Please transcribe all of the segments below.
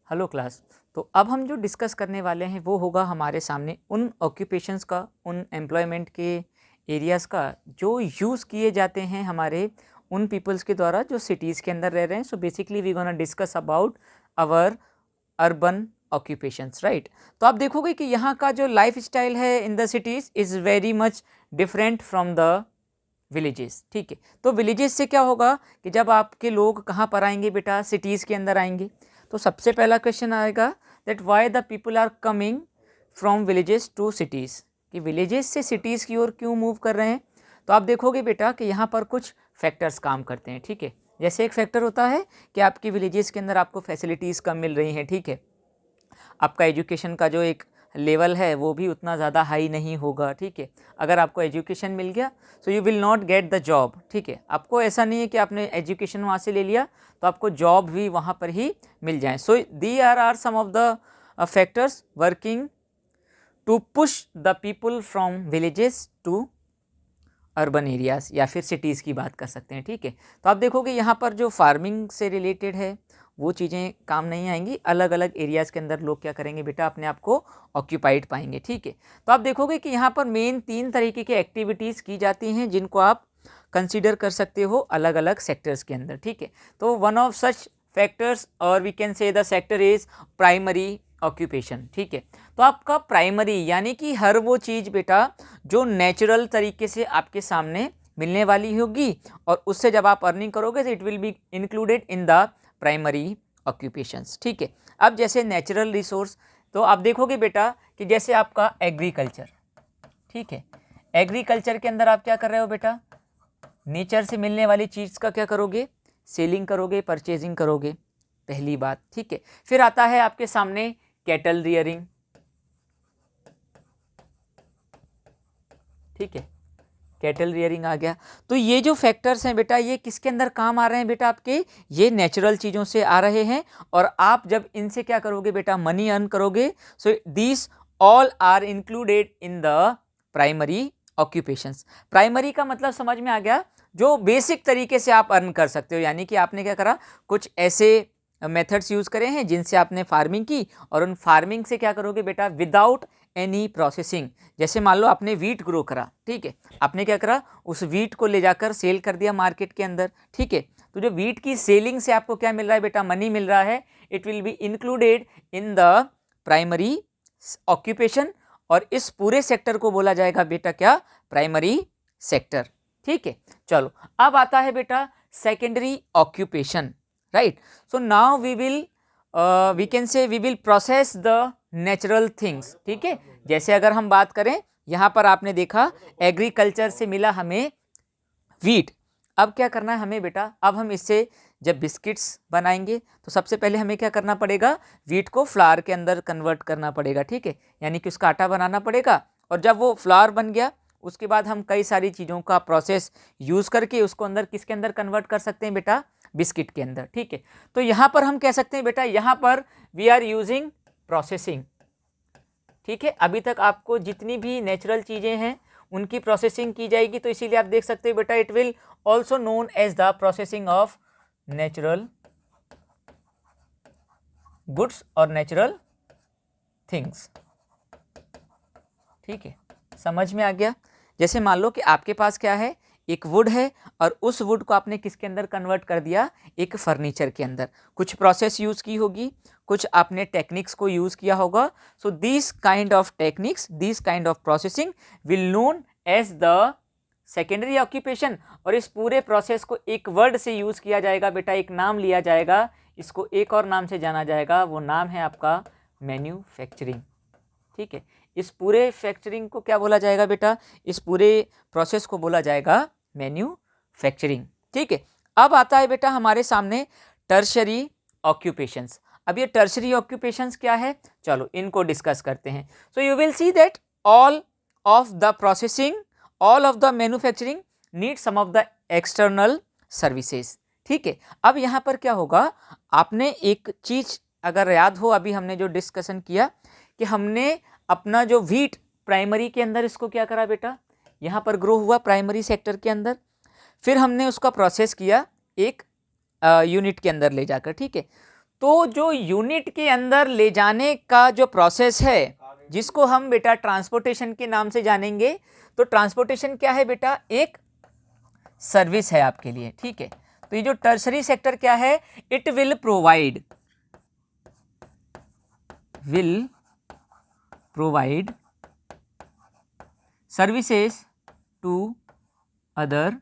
Hello class. तो अब हम जो डिस्कस करने वाले हैं वो होगा हमारे सामने उन ऑक्यूपेशंस का, उन एम्प्लॉयमेंट के एरियाज़ का जो यूज़ किए जाते हैं हमारे उन पीपल्स के द्वारा जो सिटीज़ के अंदर रह रहे हैं। So basically we gonna discuss about our urban occupations, right. तो आप देखोगे कि यहाँ का जो लाइफ स्टाइल है in the cities is very much different from the villages. ठीक है, तो विलेजेस से क्या होगा कि जब आपके लोग कहाँ पर आएंगे बेटा, सिटीज़ के अंदर आएंगे। तो सबसे पहला क्वेश्चन आएगा that why the people are coming from villages to cities, कि विलेजेस से सिटीज़ की ओर क्यों मूव कर रहे हैं। तो आप देखोगे बेटा कि यहाँ पर कुछ फैक्टर्स काम करते हैं। ठीक है, जैसे एक फैक्टर होता है कि आपकी विलेजेस के अंदर आपको फैसिलिटीज़ कम मिल रही हैं। ठीक है, आपका एजुकेशन का जो एक लेवल है वो भी उतना ज़्यादा हाई नहीं होगा। ठीक है, अगर आपको एजुकेशन मिल गया सो you will not get the job. ठीक है, आपको ऐसा नहीं है कि आपने एजुकेशन वहाँ से ले लिया तो आपको जॉब भी वहाँ पर ही मिल जाए। So there are some of the factors working to push the people from villages to urban areas या फिर सिटीज़ की बात कर सकते हैं। ठीक है, तो आप देखोगे यहाँ पर जो फार्मिंग से रिलेटेड है वो चीज़ें काम नहीं आएंगी। अलग अलग एरियाज़ के अंदर लोग क्या करेंगे बेटा, अपने आप को ऑक्यूपाइड पाएंगे। ठीक है, तो आप देखोगे कि यहाँ पर मेन 3 तरीके की एक्टिविटीज़ की जाती हैं जिनको आप कंसीडर कर सकते हो अलग अलग सेक्टर्स के अंदर। ठीक है, तो वन ऑफ सच फैक्टर्स और we can say the sector is primary occupation. ठीक है, तो आपका प्राइमरी यानी कि हर वो चीज़ बेटा जो नेचुरल तरीके से आपके सामने मिलने वाली होगी और उससे जब आप अर्निंग करोगे तो it will be included in the primary occupations. ठीक है, अब जैसे नेचुरल रिसोर्स, तो आप देखोगे बेटा कि जैसे आपका एग्रीकल्चर। ठीक है, एग्रीकल्चर के अंदर आप क्या कर रहे हो बेटा, नेचर से मिलने वाली चीज़ का क्या करोगे, सेलिंग करोगे, परचेजिंग करोगे, पहली बात। ठीक है, फिर आता है आपके सामने कैटल रियरिंग। ठीक है, कैटल रियरिंग आ गया। तो ये जो फैक्टर्स हैं बेटा ये किसके अंदर काम आ रहे हैं बेटा, आपके ये नेचुरल चीज़ों से आ रहे हैं और आप जब इनसे क्या करोगे बेटा, मनी अर्न करोगे। So this all are included in the primary occupations. Primary का मतलब समझ में आ गया, जो बेसिक तरीके से आप अर्न कर सकते हो, यानी कि आपने क्या करा, कुछ ऐसे मेथड्स यूज़ करे हैं जिनसे आपने फार्मिंग की और उन फार्मिंग से क्या करोगे बेटा, विदाउट एनी प्रोसेसिंग। जैसे मान लो आपने वीट ग्रो करा। ठीक है, आपने क्या करा, उस वीट को ले जाकर सेल कर दिया मार्केट के अंदर। ठीक है, तो जो वीट की सेलिंग से आपको क्या मिल रहा है बेटा, मनी मिल रहा है। It will be included in the primary occupation और इस पूरे सेक्टर को बोला जाएगा बेटा क्या, प्राइमरी सेक्टर। ठीक है, चलो अब आता है बेटा secondary occupation, right. So now we will we can say we will process the natural things. ठीक है, जैसे अगर हम बात करें, यहाँ पर आपने देखा एग्रीकल्चर से मिला हमें वीट। अब क्या करना है हमें बेटा, अब हम इससे जब बिस्किट्स बनाएंगे तो सबसे पहले हमें क्या करना पड़ेगा, वीट को फ्लावर के अंदर कन्वर्ट करना पड़ेगा। ठीक है, यानी कि उसका आटा बनाना पड़ेगा और जब वो फ्लावर बन गया उसके बाद हम कई सारी चीज़ों का प्रोसेस यूज़ करके उसको अंदर किसके अंदर कन्वर्ट कर सकते हैं बेटा, बिस्किट के अंदर। ठीक है, तो यहाँ पर हम कह सकते हैं बेटा, यहाँ पर वी आर यूजिंग प्रोसेसिंग। ठीक है, अभी तक आपको जितनी भी नेचुरल चीज़ें हैं उनकी प्रोसेसिंग की जाएगी, तो इसीलिए आप देख सकते हो बेटा it will also known as the processing of natural goods और नेचुरल थिंग्स। ठीक है, समझ में आ गया। जैसे मान लो कि आपके पास क्या है, एक वुड है और उस वुड को आपने किसके अंदर कन्वर्ट कर दिया, एक फर्नीचर के अंदर। कुछ प्रोसेस यूज़ की होगी, कुछ आपने टेक्निक्स को यूज़ किया होगा। So this kind of techniques, this kind of processing will known as the secondary occupation. और इस पूरे प्रोसेस को एक वर्ड से यूज़ किया जाएगा बेटा, एक नाम लिया जाएगा, इसको एक और नाम से जाना जाएगा, वो नाम है आपका मैन्युफैक्चरिंग। ठीक है, इस पूरे फैक्चरिंग को क्या बोला जाएगा बेटा, इस पूरे प्रोसेस को बोला जाएगा मैन्युफैक्चरिंग। ठीक है, अब आता है बेटा हमारे सामने टर्शरी ऑक्यूपेशंस। अब ये टर्शरी ऑक्यूपेशंस क्या है, चलो इनको डिस्कस करते हैं। So you will see that all of the processing, all of the manufacturing need some of the external services. ठीक है, अब यहाँ पर क्या होगा, आपने एक चीज़ अगर याद हो, अभी हमने जो डिस्कशन किया कि हमने अपना जो वीट प्राइमरी के अंदर इसको क्या करा बेटा, यहाँ पर ग्रो हुआ प्राइमरी सेक्टर के अंदर, फिर हमने उसका प्रोसेस किया एक यूनिट के अंदर ले जाकर। ठीक है, तो जो यूनिट के अंदर ले जाने का जो प्रोसेस है, जिसको हम बेटा ट्रांसपोर्टेशन के नाम से जानेंगे, तो ट्रांसपोर्टेशन क्या है बेटा, एक सर्विस है आपके लिए, ठीक है। तो ये जो टर्शरी सेक्टर क्या है, it will provide services to other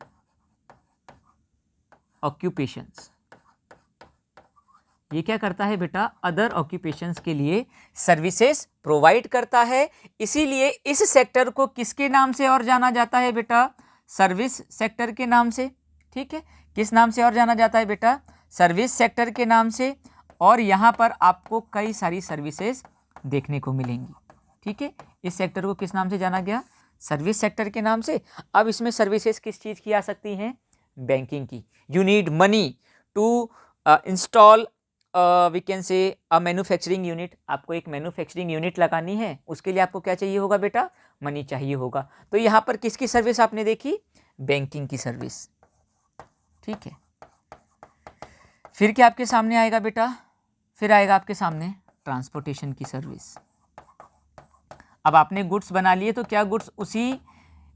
occupations. ये क्या करता है बेटा, अदर ऑक्यूपेशंस के लिए सर्विसेज प्रोवाइड करता है। इसीलिए इस सेक्टर को किसके नाम से और जाना जाता है बेटा, सर्विस सेक्टर के नाम से, ठीक है। किस नाम से और जाना जाता है बेटा, सर्विस सेक्टर के नाम से। और यहाँ पर आपको कई सारी सर्विसेज देखने को मिलेंगी, ठीक है। इस सेक्टर को किस नाम से जाना गया, सर्विस सेक्टर के नाम से। अब इसमें सर्विसेज किस चीज़ की आ सकती हैं, बैंकिंग की। You need money to install we can say a manufacturing unit. आपको एक मैन्युफैक्चरिंग यूनिट लगानी है, उसके लिए आपको क्या चाहिए होगा बेटा, मनी चाहिए होगा। तो यहाँ पर किसकी सर्विस आपने देखी, बैंकिंग की सर्विस, ठीक है। फिर क्या आपके सामने आएगा बेटा, फिर आएगा आपके सामने ट्रांसपोर्टेशन की सर्विस। अब आपने गुड्स बना लिए, तो क्या गुड्स उसी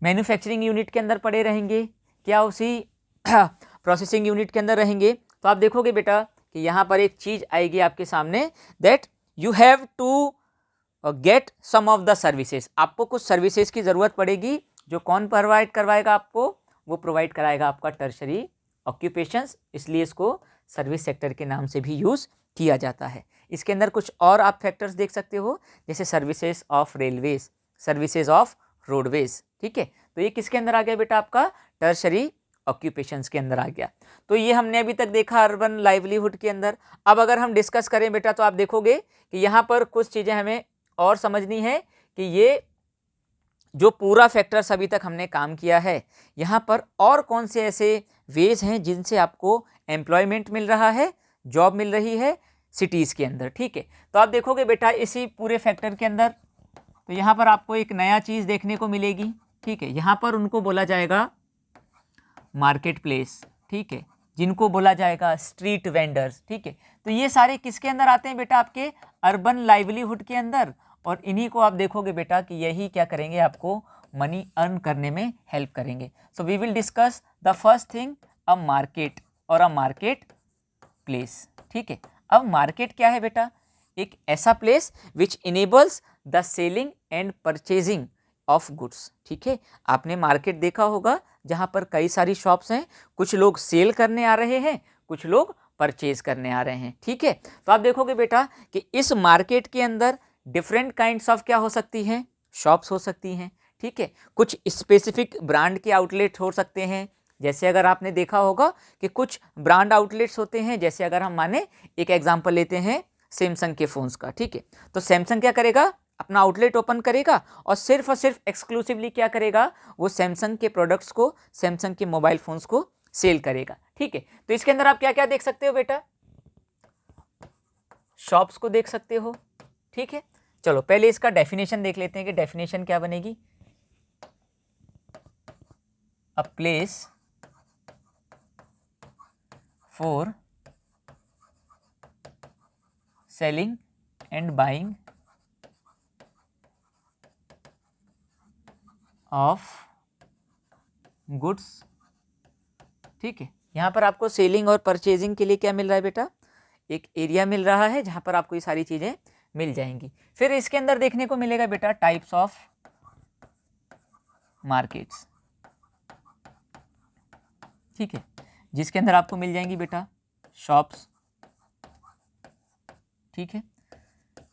मैन्युफैक्चरिंग यूनिट के अंदर पड़े रहेंगे, क्या उसी प्रोसेसिंग यूनिट के अंदर रहेंगे। तो आप देखोगे बेटा कि यहाँ पर एक चीज़ आएगी आपके सामने, that you have to get some of the services. आपको कुछ सर्विसेज की ज़रूरत पड़ेगी, जो कौन प्रोवाइड करवाएगा आपको, वो प्रोवाइड कराएगा आपका टर्शरी ऑक्यूपेशंस। इसलिए इसको सर्विस सेक्टर के नाम से भी यूज़ किया जाता है। इसके अंदर कुछ और आप फैक्टर्स देख सकते हो, जैसे services of railways, services of roadways, ठीक है। तो ये किसके अंदर आ गया बेटा, आपका टर्शरी ऑक्यूपेशंस के अंदर आ गया। तो ये हमने अभी तक देखा अर्बन लाइवलीहुड के अंदर। अब अगर हम डिस्कस करें बेटा, तो आप देखोगे कि यहाँ पर कुछ चीज़ें हमें और समझनी है कि ये जो पूरा फैक्टर्स अभी तक हमने काम किया है, यहाँ पर और कौन से ऐसे वेज हैं जिनसे आपको एम्प्लॉयमेंट मिल रहा है, जॉब मिल रही है सिटीज़ के अंदर, ठीक है। तो आप देखोगे बेटा इसी पूरे फैक्टर के अंदर, तो यहाँ पर आपको एक नया चीज़ देखने को मिलेगी, ठीक है। यहाँ पर उनको बोला जाएगा मार्केट प्लेस, ठीक है, जिनको बोला जाएगा स्ट्रीट वेंडर्स, ठीक है। तो ये सारे किसके अंदर आते हैं बेटा, आपके अर्बन लाइवलीहुड के अंदर। और इन्हीं को आप देखोगे बेटा कि यही क्या करेंगे, आपको मनी अर्न करने में हेल्प करेंगे। So we will discuss the first thing, a market और अ मार्केट प्लेस, ठीक है। अब मार्केट क्या है बेटा, एक ऐसा place which enables the selling and purchasing of goods, ठीक है। आपने मार्केट देखा होगा जहाँ पर कई सारी शॉप्स हैं, कुछ लोग सेल करने आ रहे हैं, कुछ लोग परचेज करने आ रहे हैं, ठीक है। तो आप देखोगे बेटा कि इस मार्केट के अंदर डिफरेंट काइंड्स ऑफ क्या हो सकती हैं, शॉप्स हो सकती हैं, ठीक है। कुछ स्पेसिफिक ब्रांड के आउटलेट हो सकते हैं, जैसे अगर आपने देखा होगा कि कुछ ब्रांड आउटलेट्स होते हैं, जैसे अगर हम माने एक एग्जांपल लेते हैं सैमसंग के फ़ोन्स का, ठीक है। तो सैमसंग क्या करेगा, अपना आउटलेट ओपन करेगा और सिर्फ एक्सक्लूसिवली क्या करेगा, वो सैमसंग के प्रोडक्ट्स को, सैमसंग के मोबाइल फ़ोन्स को सेल करेगा, ठीक है। तो इसके अंदर आप क्या क्या देख सकते हो बेटा, शॉप्स को देख सकते हो, ठीक है। चलो पहले इसका डेफिनेशन देख लेते हैं कि डेफिनेशन क्या बनेगी। A place for selling and buying of goods, ठीक है। यहाँ पर आपको सेलिंग और परचेजिंग के लिए क्या मिल रहा है बेटा, एक एरिया मिल रहा है जहाँ पर आपको ये सारी चीज़ें मिल जाएंगी। फिर इसके अंदर देखने को मिलेगा बेटा टाइप्स ऑफ मार्केट्स, ठीक है, जिसके अंदर आपको मिल जाएंगी बेटा शॉप्स, ठीक है।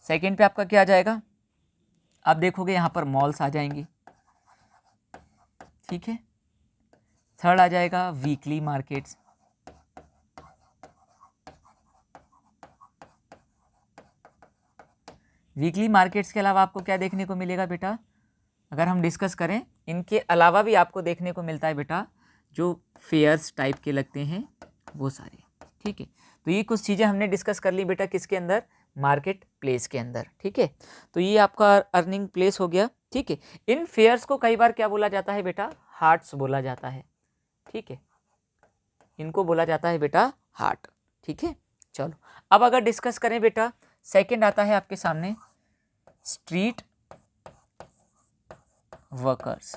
सेकंड पे आपका क्या आ जाएगा, आप देखोगे यहाँ पर मॉल्स आ जाएंगे, ठीक है। थर्ड आ जाएगा वीकली मार्केट्स, वीकली मार्केट्स के अलावा आपको क्या देखने को मिलेगा बेटा, अगर हम डिस्कस करें इनके अलावा भी आपको देखने को मिलता है बेटा जो फेयर्स टाइप के लगते हैं वो सारे, ठीक है। तो ये कुछ चीज़ें हमने डिस्कस कर ली बेटा किसके अंदर, मार्केट प्लेस के अंदर, ठीक है। तो ये आपका अर्निंग प्लेस हो गया, ठीक है। इन फेयर्स को कई बार क्या बोला जाता है बेटा, हार्ट्स बोला जाता है, ठीक है। इनको बोला जाता है बेटा हार्ट, ठीक है। चलो अब अगर डिस्कस करें बेटा, सेकंड आता है आपके सामने स्ट्रीट वर्कर्स,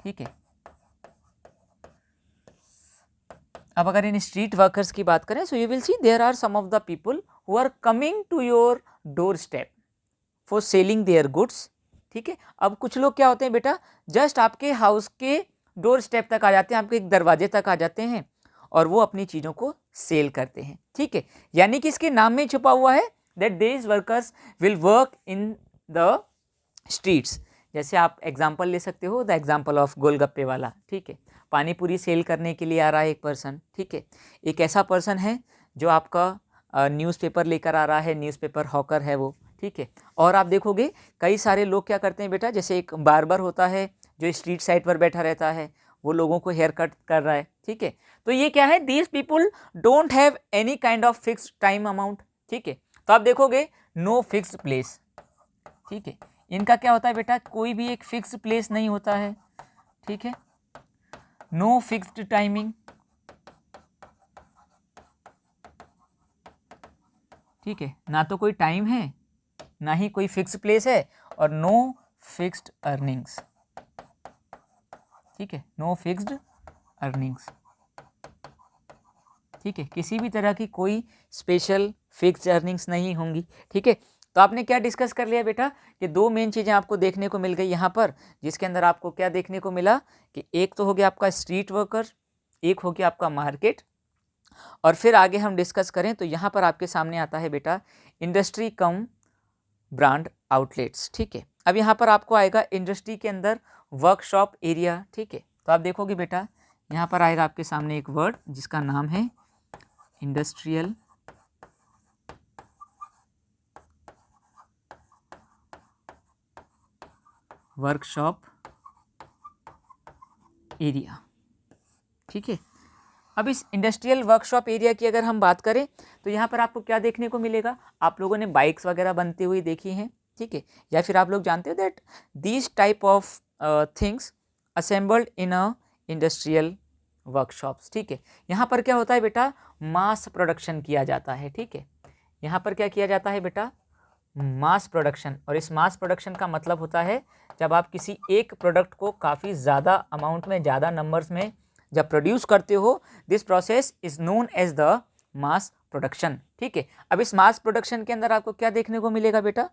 ठीक है। अब अगर इन स्ट्रीट वर्कर्स की बात करें, so you will see there are some of the people who are coming to your doorstep for selling their goods, ठीक है। अब कुछ लोग क्या होते हैं बेटा, जस्ट आपके हाउस के डोर स्टेप तक आ जाते हैं, आपके एक दरवाजे तक आ जाते हैं और वो अपनी चीज़ों को सेल करते हैं, ठीक है। यानी कि इसके नाम में छुपा हुआ है that these workers will work in the streets. जैसे आप एग्जाम्पल ले सकते हो, द एग्जाम्पल ऑफ गोलगप्पे वाला, ठीक है। पानी पूरी सेल करने के लिए आ रहा है एक पर्सन, ठीक है। एक ऐसा पर्सन है जो आपका न्यूज़पेपर लेकर आ रहा है, न्यूज़पेपर हॉकर है वो, ठीक है। और आप देखोगे कई सारे लोग क्या करते हैं बेटा, जैसे एक बार्बर होता है जो स्ट्रीट साइड पर बैठा रहता है, वो लोगों को हेयर कट कर रहा है, ठीक है। तो ये क्या है, these people don't have any kind of fixed time amount, ठीक है। तो आप देखोगे नो फिक्स्ड प्लेस, ठीक है। इनका क्या होता है बेटा, कोई भी एक फिक्स प्लेस नहीं होता है, ठीक है। नो फिक्स्ड टाइमिंग, ठीक है। ना तो कोई टाइम है, ना ही कोई फिक्स प्लेस है, और नो फिक्स्ड अर्निंग्स, ठीक है। नो फिक्स्ड अर्निंग्स, ठीक है। किसी भी तरह की कोई स्पेशल फिक्स्ड अर्निंग्स नहीं होंगी, ठीक है। तो आपने क्या डिस्कस कर लिया बेटा कि दो मेन चीज़ें आपको देखने को मिल गई यहाँ पर, जिसके अंदर आपको क्या देखने को मिला कि एक तो हो गया आपका स्ट्रीट वर्कर, एक हो गया आपका मार्केट, और फिर आगे हम डिस्कस करें तो यहाँ पर आपके सामने आता है बेटा इंडस्ट्री कम ब्रांड आउटलेट्स, ठीक है। अब यहाँ पर आपको आएगा इंडस्ट्री के अंदर वर्कशॉप एरिया, ठीक है। तो आप देखोगे बेटा यहाँ पर आएगा आपके सामने एक वर्ड जिसका नाम है इंडस्ट्रियल वर्कशॉप एरिया, ठीक है। अब इस इंडस्ट्रियल वर्कशॉप एरिया की अगर हम बात करें तो यहाँ पर आपको क्या देखने को मिलेगा, आप लोगों ने बाइक्स वगैरह बनती हुई देखी हैं, ठीक है। या फिर आप लोग जानते हो that these type of things assembled in a industrial workshops, ठीक है। यहाँ पर क्या होता है बेटा, मास प्रोडक्शन किया जाता है, ठीक है। यहाँ पर क्या किया जाता है बेटा, मास प्रोडक्शन। और इस मास प्रोडक्शन का मतलब होता है जब आप किसी एक प्रोडक्ट को काफ़ी ज़्यादा अमाउंट में, ज़्यादा नंबर्स में जब प्रोड्यूस करते हो, this process is known as the mass production, ठीक है। अब इस मास प्रोडक्शन के अंदर आपको क्या देखने को मिलेगा बेटा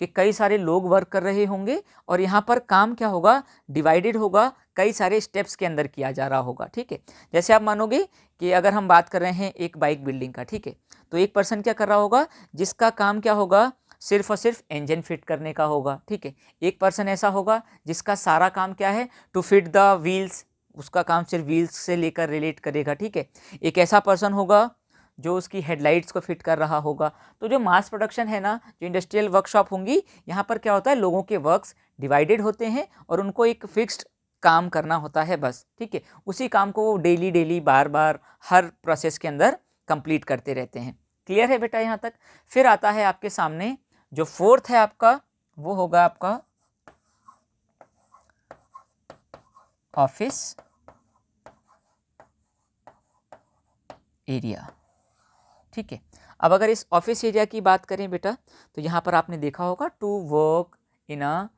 कि कई सारे लोग वर्क कर रहे होंगे और यहाँ पर काम क्या होगा, डिवाइडेड होगा, कई सारे स्टेप्स के अंदर किया जा रहा होगा, ठीक है। जैसे आप मानोगे कि अगर हम बात कर रहे हैं एक बाइक बिल्डिंग का, ठीक है, तो एक पर्सन क्या कर रहा होगा जिसका काम क्या होगा, सिर्फ और सिर्फ इंजन फिट करने का होगा, ठीक है। एक पर्सन ऐसा होगा जिसका सारा काम क्या है, टू फिट द व्हील्स, उसका काम सिर्फ व्हील्स से लेकर रिलेट करेगा, ठीक है। एक ऐसा पर्सन होगा जो उसकी हेडलाइट्स को फिट कर रहा होगा। तो जो मास प्रोडक्शन है ना, जो इंडस्ट्रियल वर्कशॉप होंगी, यहाँ पर क्या होता है, लोगों के वर्क्स डिवाइडेड होते हैं और उनको एक फिक्स्ड काम करना होता है बस, ठीक है। उसी काम को वो डेली डेली बार बार हर प्रोसेस के अंदर कंप्लीट करते रहते हैं। क्लियर है बेटा यहाँ तक। फिर आता है आपके सामने जो फोर्थ है आपका, वो होगा आपका ऑफिस एरिया, ठीक है। अब अगर इस ऑफिस एरिया की बात करें बेटा तो यहाँ पर आपने देखा होगा to work in a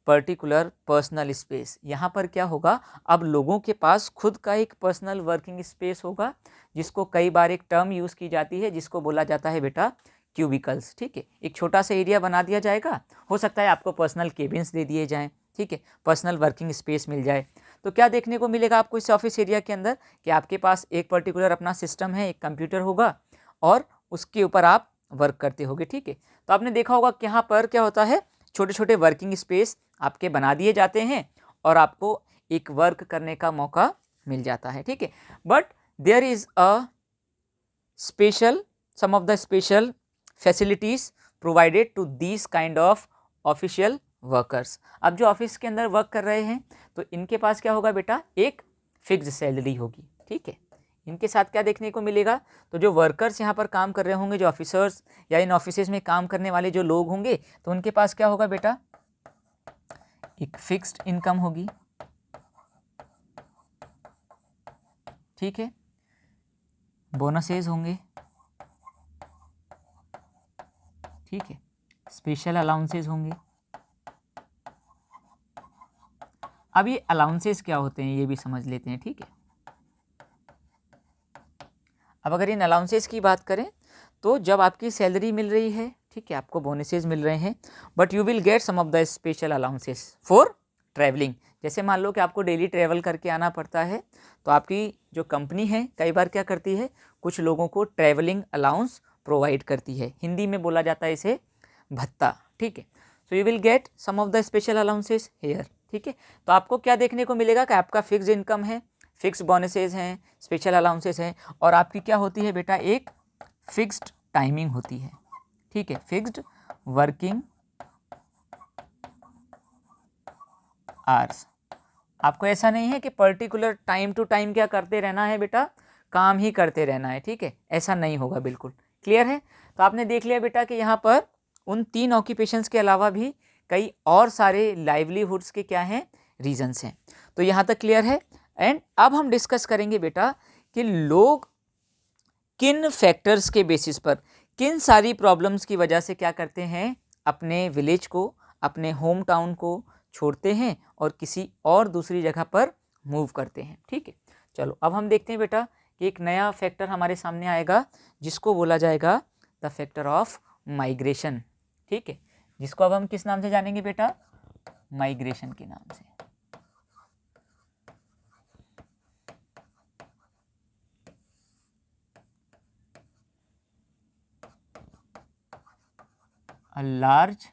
particular personal space. यहाँ पर क्या होगा, अब लोगों के पास खुद का एक पर्सनल वर्किंग स्पेस होगा, जिसको कई बार एक टर्म यूज़ की जाती है जिसको बोला जाता है बेटा क्यूबिकल्स, ठीक है। एक छोटा सा एरिया बना दिया जाएगा, हो सकता है आपको पर्सनल केबिन्स दे दिए जाएँ, ठीक है, पर्सनल वर्किंग स्पेस मिल जाए। तो क्या देखने को मिलेगा आपको इस ऑफिस एरिया के अंदर कि आपके पास एक पर्टिकुलर अपना सिस्टम है, एक कंप्यूटर होगा और उसके ऊपर आप वर्क करते होगे, ठीक है। तो आपने देखा होगा कि यहाँ पर क्या होता है, छोटे छोटे वर्किंग स्पेस आपके बना दिए जाते हैं और आपको एक वर्क करने का मौका मिल जाता है, ठीक है। But there is a special, some of the special facilities provided to this kind of official workers. अब जो ऑफिस के अंदर वर्क कर रहे हैं तो इनके पास क्या होगा बेटा, एक फिक्स्ड सैलरी होगी, ठीक है। इनके साथ क्या देखने को मिलेगा, तो जो वर्कर्स यहाँ पर काम कर रहे होंगे, जो ऑफिसर्स या इन ऑफिसेज में काम करने वाले जो लोग होंगे, तो उनके पास क्या होगा बेटा, एक फिक्स्ड इनकम होगी, ठीक है। बोनसेस होंगे, ठीक है, स्पेशल अलाउंसेस होंगे। अब ये अलाउंसेस क्या होते हैं ये भी समझ लेते हैं, ठीक है। अब अगर इन अलाउंसेस की बात करें तो जब आपकी सैलरी मिल रही है, ठीक है, आपको बोनसेस मिल रहे हैं, but you will get some of the special allowances for travelling. जैसे मान लो कि आपको डेली ट्रैवल करके आना पड़ता है, तो आपकी जो कंपनी है कई बार क्या करती है, कुछ लोगों को ट्रैवलिंग अलाउंस प्रोवाइड करती है, हिंदी में बोला जाता है इसे भत्ता, ठीक है। So you will get some of the special allowances here, ठीक है। तो आपको क्या देखने को मिलेगा कि आपका फिक्स इनकम है, फिक्स बोनसेस हैं, स्पेशल अलाउंसेस हैं, और आपकी क्या होती है बेटा, एक फिक्स्ड टाइमिंग होती है, ठीक है, फिक्स्ड वर्किंग आवर्स। आपको ऐसा नहीं है कि पर्टिकुलर टाइम टू टाइम क्या करते रहना है बेटा, काम ही करते रहना है, ठीक है, ऐसा नहीं होगा, बिल्कुल क्लियर है। तो आपने देख लिया बेटा कि यहाँ पर उन 3 ऑक्यूपेशंस के अलावा भी कई और सारे लाइवलीहुड्स के क्या हैं, रीजंस हैं। तो यहाँ तक क्लियर है। एंड अब हम डिस्कस करेंगे बेटा कि लोग किन फैक्टर्स के बेसिस पर, किन सारी प्रॉब्लम्स की वजह से क्या करते हैं, अपने विलेज को, अपने होम टाउन को छोड़ते हैं और किसी और दूसरी जगह पर मूव करते हैं, ठीक है। चलो अब हम देखते हैं बेटा कि एक नया फैक्टर हमारे सामने आएगा जिसको बोला जाएगा द फैक्टर ऑफ माइग्रेशन, ठीक है, जिसको अब हम किस नाम से जानेंगे बेटा, माइग्रेशन के नाम से। A large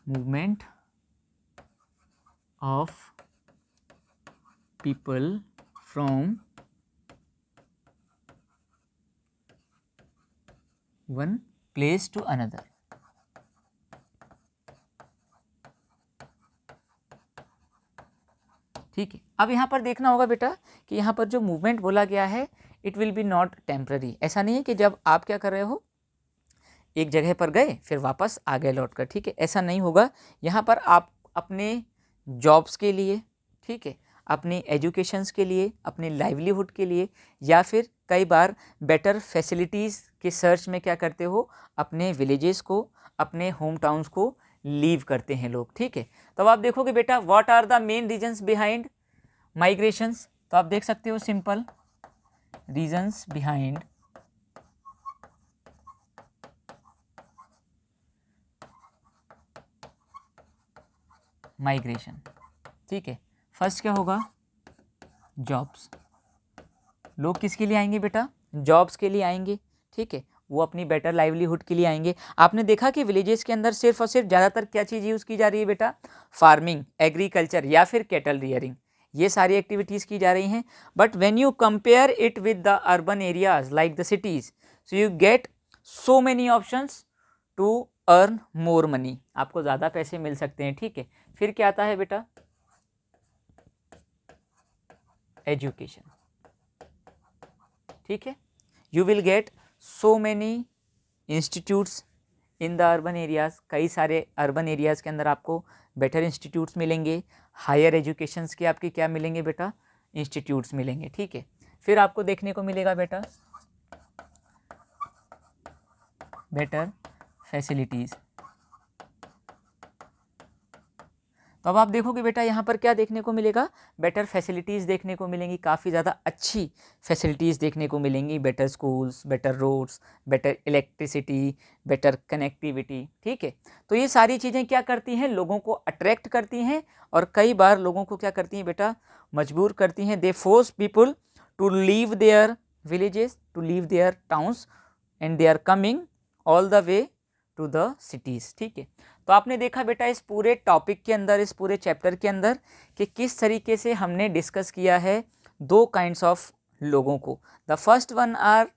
movement of people from one place to another, ठीक है। अब यहाँ पर देखना होगा बेटा कि यहाँ पर जो मूवमेंट बोला गया है it will be not temporary. ऐसा नहीं है कि जब आप क्या कर रहे हो, एक जगह पर गए फिर वापस आ गए लौट कर, ठीक है, ऐसा नहीं होगा। यहाँ पर आप अपने जॉब्स के लिए, ठीक है, अपनी एजुकेशंस के लिए, अपनी लाइवलीहुड के लिए, या फिर कई बार बेटर फैसिलिटीज़ के सर्च में क्या करते हो, अपने विलेजेस को, अपने होम टाउन्स को लीव करते हैं लोग, ठीक है। तो अब आप देखोगे बेटा what are the main reasons behind migrations, तो आप देख सकते हो सिंपल रीजंस बिहाइंड माइग्रेशन, ठीक है। फर्स्ट क्या होगा, जॉब्स। लोग किसके लिए आएंगे बेटा, जॉब्स के लिए आएंगे, ठीक है, वो अपनी बेटर लाइवलीहुड के लिए आएंगे। आपने देखा कि विलेजेस के अंदर सिर्फ और सिर्फ ज़्यादातर क्या चीज़ यूज़ की जा रही है बेटा, फार्मिंग, एग्रीकल्चर या फिर कैटल रियरिंग, ये सारी एक्टिविटीज़ की जा रही हैं। But when you compare it with the urban areas like the cities, so you get so many options to earn more money, आपको ज़्यादा पैसे मिल सकते हैं, ठीक है। फिर क्या आता है बेटा, एजुकेशन, ठीक है, you will get so many institutes in the urban areas, कई सारे अर्बन एरियाज़ के अंदर आपको बेटर इंस्टीट्यूट्स मिलेंगे, हायर एजुकेशंस के आपके क्या मिलेंगे बेटा, इंस्टीट्यूट्स मिलेंगे, ठीक है। फिर आपको देखने को मिलेगा बेटा बेटर फैसिलिटीज़। तो अब आप देखोगे बेटा यहाँ पर क्या देखने को मिलेगा, बेटर फैसिलिटीज़ देखने को मिलेंगी, काफ़ी ज़्यादा अच्छी फैसिलिटीज़ देखने को मिलेंगी, better schools, better roads, better electricity, better connectivity, ठीक है। तो ये सारी चीज़ें क्या करती हैं, लोगों को अट्रैक्ट करती हैं और कई बार लोगों को क्या करती हैं बेटा, मजबूर करती हैं। They force people to leave their villages, to leave their towns, and they are coming all the way to the cities, ठीक है। तो आपने देखा बेटा इस पूरे टॉपिक के अंदर, इस पूरे चैप्टर के अंदर कि किस तरीके से हमने डिस्कस किया है दो काइंड्स ऑफ लोगों को। The first one are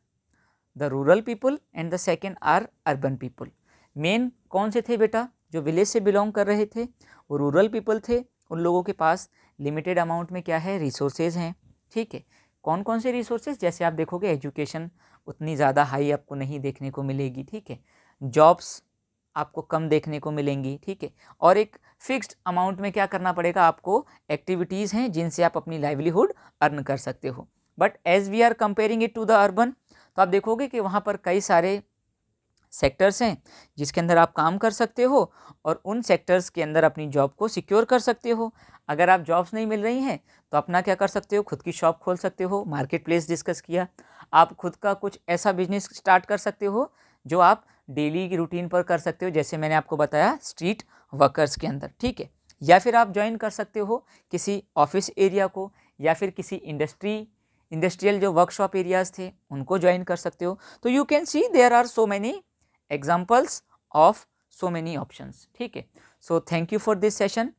the rural people and the second are urban people. Main कौन से थे बेटा, जो विलेज से बिलोंग कर रहे थे वो रूरल पीपल थे, उन लोगों के पास लिमिटेड अमाउंट में क्या है, रिसोर्सेज हैं, ठीक है। कौन कौन से रिसोर्सेज, जैसे आप देखोगे एजुकेशन उतनी ज़्यादा हाई आपको नहीं देखने को मिलेगी, ठीक है। जॉब्स आपको कम देखने को मिलेंगी, ठीक है। और एक फिक्स्ड अमाउंट में क्या करना पड़ेगा आपको, एक्टिविटीज़ हैं जिनसे आप अपनी लाइवलीहुड अर्न कर सकते हो। But as we are comparing it to the urban, तो आप देखोगे कि वहाँ पर कई सारे सेक्टर्स हैं जिसके अंदर आप काम कर सकते हो और उन सेक्टर्स के अंदर अपनी जॉब को सिक्योर कर सकते हो। अगर आप जॉब्स नहीं मिल रही हैं तो अपना क्या कर सकते हो, खुद की शॉप खोल सकते हो, मार्केट प्लेस डिस्कस किया, आप खुद का कुछ ऐसा बिजनेस स्टार्ट कर सकते हो जो आप डेली की रूटीन पर कर सकते हो, जैसे मैंने आपको बताया स्ट्रीट वर्कर्स के अंदर, ठीक है। या फिर आप ज्वाइन कर सकते हो किसी ऑफिस एरिया को, या फिर किसी इंडस्ट्रियल जो वर्कशॉप एरियाज थे उनको ज्वाइन कर सकते हो। तो you can see there are so many examples of so many options, ठीक है। So thank you for this session.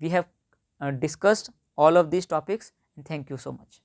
We have discussed all of these topics and thank you so much.